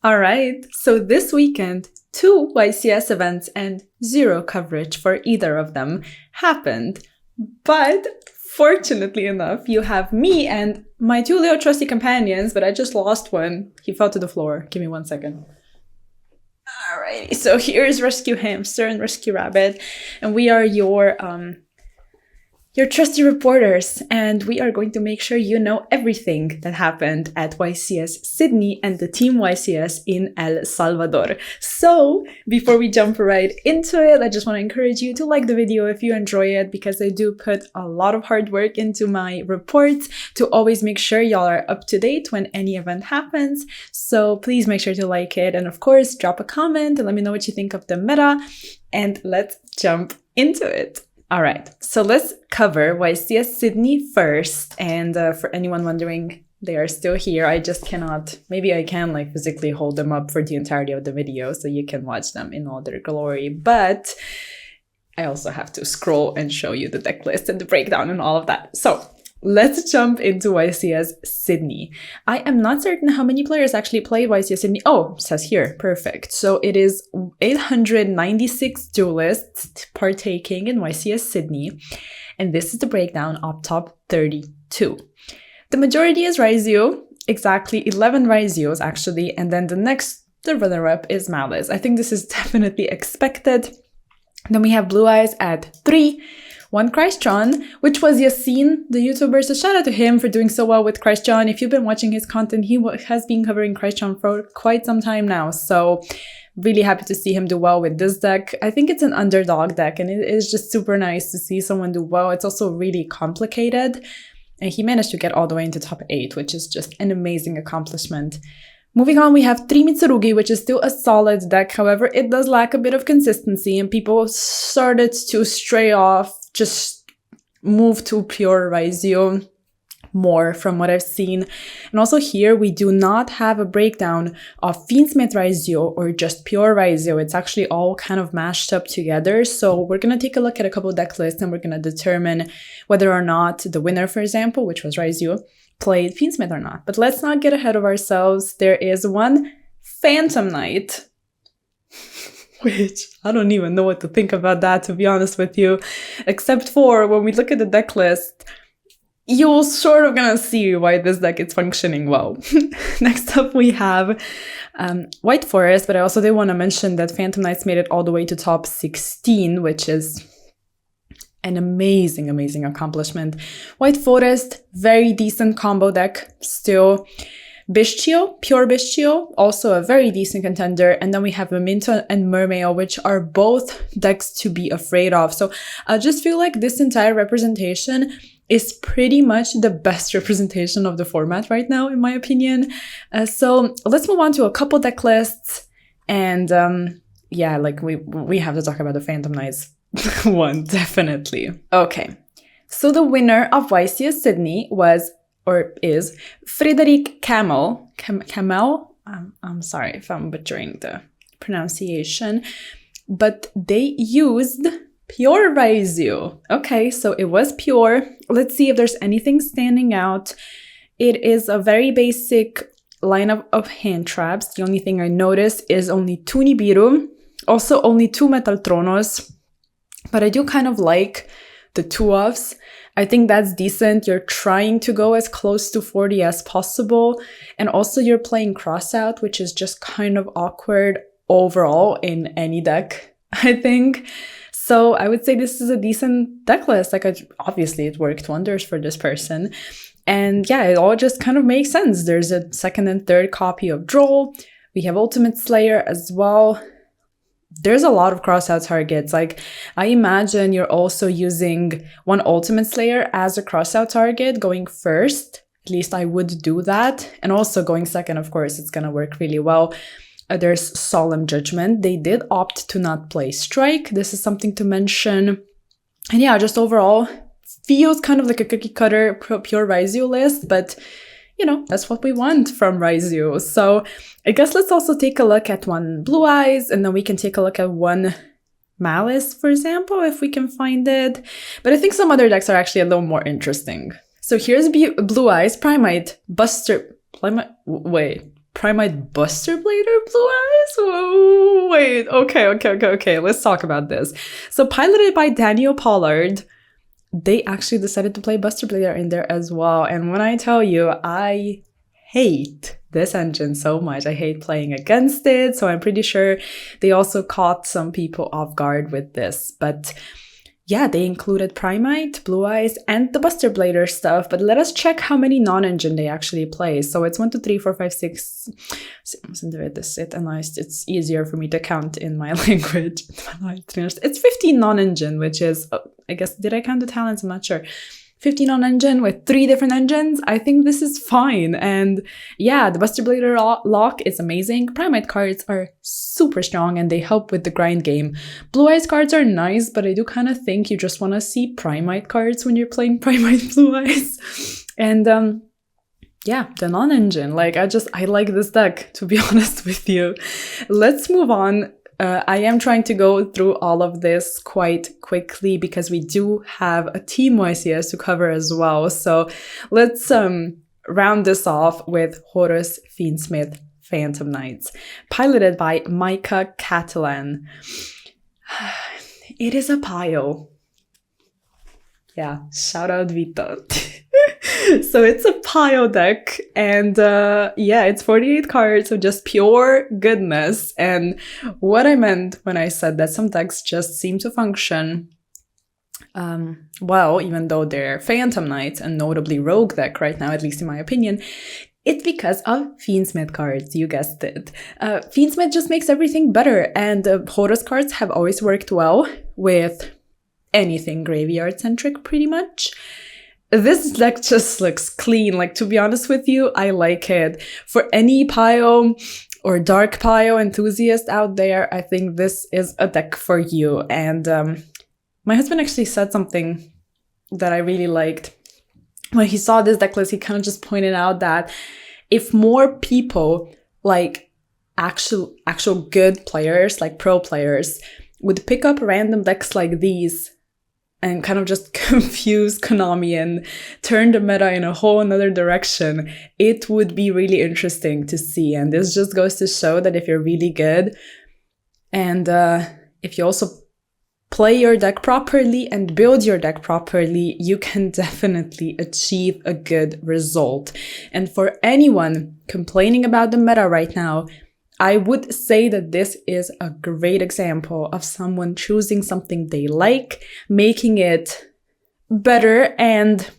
All right, so this weekend, 2 YCS events and 0 coverage for either of them happened. But fortunately enough, you have me and my 2 little trusty companions, but I just lost one. He fell to the floor. Give me 1 second. Alrighty, so here's Rescue Hamster and Rescue Rabbit, and we are your trusty reporters, and we are going to make sure you know everything that happened at YCS Sydney and the Team YCS in El Salvador. So, before we jump right into it, I just want to encourage you to like the video if you enjoy it, because I do put a lot of hard work into my reports to always make sure y'all are up to date when any event happens. So please make sure to like it, and of course, drop a comment and let me know what you think of the meta, and let's jump into it. All right, so let's cover YCS Sydney first. And for anyone wondering, they are still here. I just cannot, maybe I can like physically hold them up for the entirety of the video so you can watch them in all their glory. But I also have to scroll and show you the deck list and the breakdown and all of that. So let's jump into YCS Sydney. I am not certain how many players actually played YCS Sydney. Oh, it says here, perfect. So it is 896 duelists partaking in YCS Sydney. And this is the breakdown up top 32. The majority is Raizio, exactly 11 Raizios actually. And then the runner-up is Malice. I think this is definitely expected. Then we have Blue Eyes at 3. 1 Christjon, which was Yassine, the YouTuber, so shout out to him for doing so well with Christjon. If you've been watching his content, he has been covering Christjon for quite some time now, so really happy to see him do well with this deck. I think it's an underdog deck, and it is just super nice to see someone do well. It's also really complicated, and he managed to get all the way into top 8, which is just an amazing accomplishment. Moving on, we have 3 Mitsurugi, which is still a solid deck. However, it does lack a bit of consistency, and people started to stray off, just move to pure Raizio more from what I've seen. And also here, we do not have a breakdown of Fiendsmith Raizio or just pure Raizio. It's actually all kind of mashed up together. So we're going to take a look at a couple deck lists, and we're going to determine whether or not the winner, for example, which was Raizio, played Fiendsmith or not. But let's not get ahead of ourselves. There is one Phantom Knight, which I don't even know what to think about that, to be honest with you, except for when we look at the deck list, you're sort of gonna see why this deck is functioning well. Next up, we have White Forest, but I also did want to mention that Phantom Knights made it all the way to top 16, which is an amazing, amazing accomplishment. White Forest, very decent combo deck still. Bistio, pure Bistio, also a very decent contender. And then we have Memento and Mermail, which are both decks to be afraid of. So I just feel like this entire representation is pretty much the best representation of the format right now, in my opinion. So let's move on to a couple deck lists. And yeah, like we have to talk about the Phantom Knights one, definitely. Okay, so the winner of YCS Sydney was, or is, Frederic Kamel. I'm sorry if I'm butchering the pronunciation, but they used pure Raizio. Okay, so it was pure. Let's see if there's anything standing out. It is a very basic lineup of hand traps. The only thing I noticed is only 2 Nibiru, also only 2 Metal Tronos, but I do kind of like the 2 offs. I think that's decent. You're trying to go as close to 40 as possible. And also you're playing Crossout, which is just kind of awkward overall in any deck, I think. So I would say this is a decent deck list. Like, obviously it worked wonders for this person. And yeah, it all just kind of makes sense. There's a 2nd and 3rd copy of Droll. We have Ultimate Slayer as well. There's a lot of crossout targets. Like, I imagine you're also using 1 Ultimate Slayer as a crossout target going first. At least I would do that. And also going second, of course, it's going to work really well. There's Solemn Judgment. They did opt to not play Strike. This is something to mention. And yeah, just overall, feels kind of like a cookie cutter pure Raizio list, but you know, that's what we want from Raizio. So I guess let's also take a look at 1 Blue Eyes, and then we can take a look at 1 Malice, for example, if we can find it. But I think some other decks are actually a little more interesting. So here's Blue Eyes, Primite, Buster, Primite Buster Blader Blue Eyes? Whoa, wait, okay. Let's talk about this. So piloted by Daniel Pollard, they actually decided to play Buster Blader in there as well. And when I tell you, I hate this engine so much. I hate playing against it. So I'm pretty sure they also caught some people off guard with this. But yeah, they included Primite, Blue Eyes, and the Buster Blader stuff. But let us check how many non-engine they actually play. So it's 1, 2, 3, 4, 5, 6. It's easier for me to count in my language. It's 15 non-engine, which is, I guess, did I count the talents? I'm not sure. 15 non-engine with 3 different engines. I think this is fine. And yeah, the Buster Blader lock is amazing. Primite cards are super strong and they help with the grind game. Blue Eyes cards are nice, but I do kind of think you just want to see Primite cards when you're playing Primite Blue Eyes. And yeah, the non-engine. Like, I like this deck, to be honest with you. Let's move on. I am trying to go through all of this quite quickly because we do have a team YCS to cover as well. So let's round this off with Horus Fiendsmith Phantom Knights, piloted by Micah Catalan. It is a pile. Yeah, shout out Vita. So it's a pile deck, and yeah, it's 48 cards of just pure goodness. And what I meant when I said that some decks just seem to function well, even though they're Phantom Knights and notably Rogue deck right now, at least in my opinion, it's because of Fiendsmith cards, you guessed it. Fiendsmith just makes everything better, and Horus cards have always worked well with anything graveyard-centric, pretty much. This deck just looks clean. Like, to be honest with you, I like it. For any Pio or Dark Pio enthusiast out there, I think this is a deck for you. And my husband actually said something that I really liked. When he saw this deck list, he kind of just pointed out that if more people, like actual good players, like pro players, would pick up random decks like these and kind of just confuse Konami and turn the meta in a whole another direction, it would be really interesting to see. And this just goes to show that if you're really good and if you also play your deck properly and build your deck properly, you can definitely achieve a good result. And for anyone complaining about the meta right now, I would say that this is a great example of someone choosing something they like, making it better and,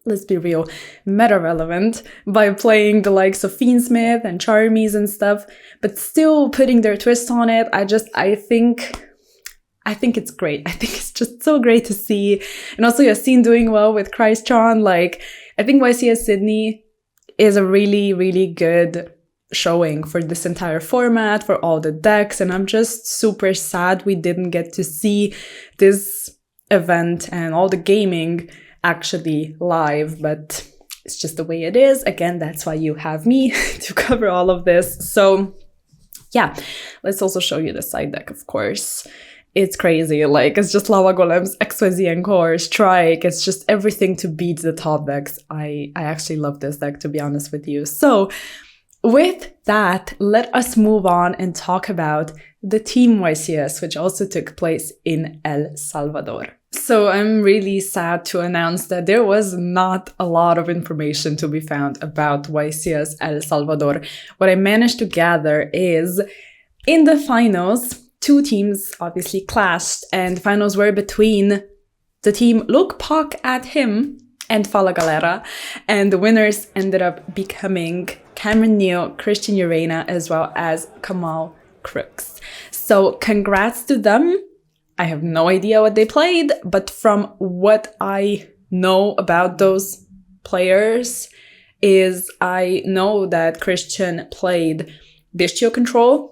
let's be real, meta relevant by playing the likes of Fiendsmith and Charmies and stuff, but still putting their twist on it. I think it's great. I think it's just so great to see. And also Yassine doing well with Christron. Like, I think YCS Sydney is a really, really good showing for this entire format, for all the decks, and I'm just super sad we didn't get to see this event and all the gaming actually live, but it's just the way it is. Again, that's why you have me to cover all of this. So yeah, let's also show you the side deck, of course. It's crazy. Like, it's just Lava Golems, XYZ Encore, Strike. It's just everything to beat the top decks. I actually love this deck, to be honest with you. So with that, let us move on and talk about the Team YCS, which also took place in El Salvador. So I'm really sad to announce that there was not a lot of information to be found about YCS El Salvador. What I managed to gather is, in the finals, 2 teams obviously clashed, and finals were between the team Look Puck at Him and Fala Galera, and the winners ended up becoming Cameron Neal, Christian Urena, as well as Kamal Crooks. So congrats to them. I have no idea what they played, but from what I know about those players is I know that Christian played Bistio Control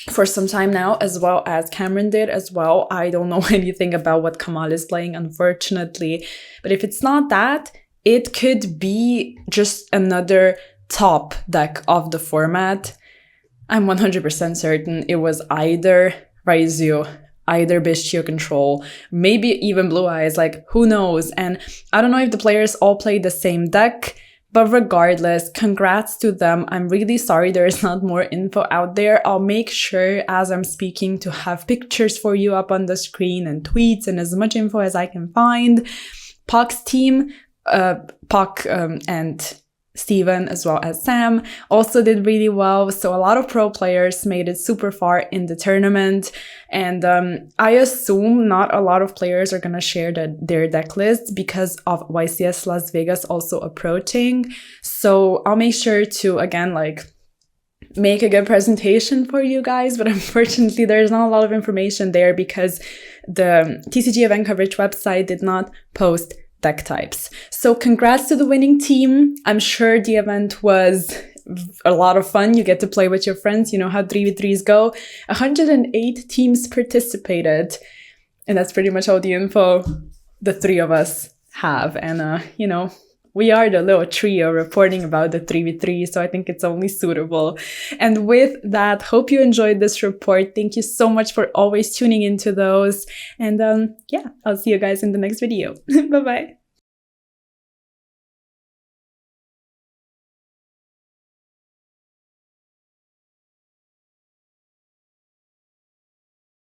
for some time now, as well as Cameron did as well. I don't know anything about what Kamal is playing, unfortunately. But if it's not that, it could be just another top deck of the format. I'm 100% certain it was either Raizu, either Bistio Control, maybe even Blue Eyes, like, who knows? And I don't know if the players all played the same deck, But regardless, congrats to them. I'm really sorry there is not more info out there. I'll make sure as I'm speaking to have pictures for you up on the screen and tweets and as much info as I can find. Puck's team, Puck and Steven as well as Sam also did really well. So a lot of pro players made it super far in the tournament. And I assume not a lot of players are going to share their deck lists because of YCS Las Vegas also approaching. So I'll make sure to, again, like, make a good presentation for you guys. But unfortunately, there's not a lot of information there because the TCG event coverage website did not post deck types. So congrats to the winning team. I'm sure the event was a lot of fun. You get to play with your friends. You know how 3v3s go. 108 teams participated. And that's pretty much all the info the three of us have. And, you know, we are the little trio reporting about the 3v3, so I think it's only suitable. And with that, hope you enjoyed this report. Thank you so much for always tuning into those. And yeah, I'll see you guys in the next video. Bye-bye.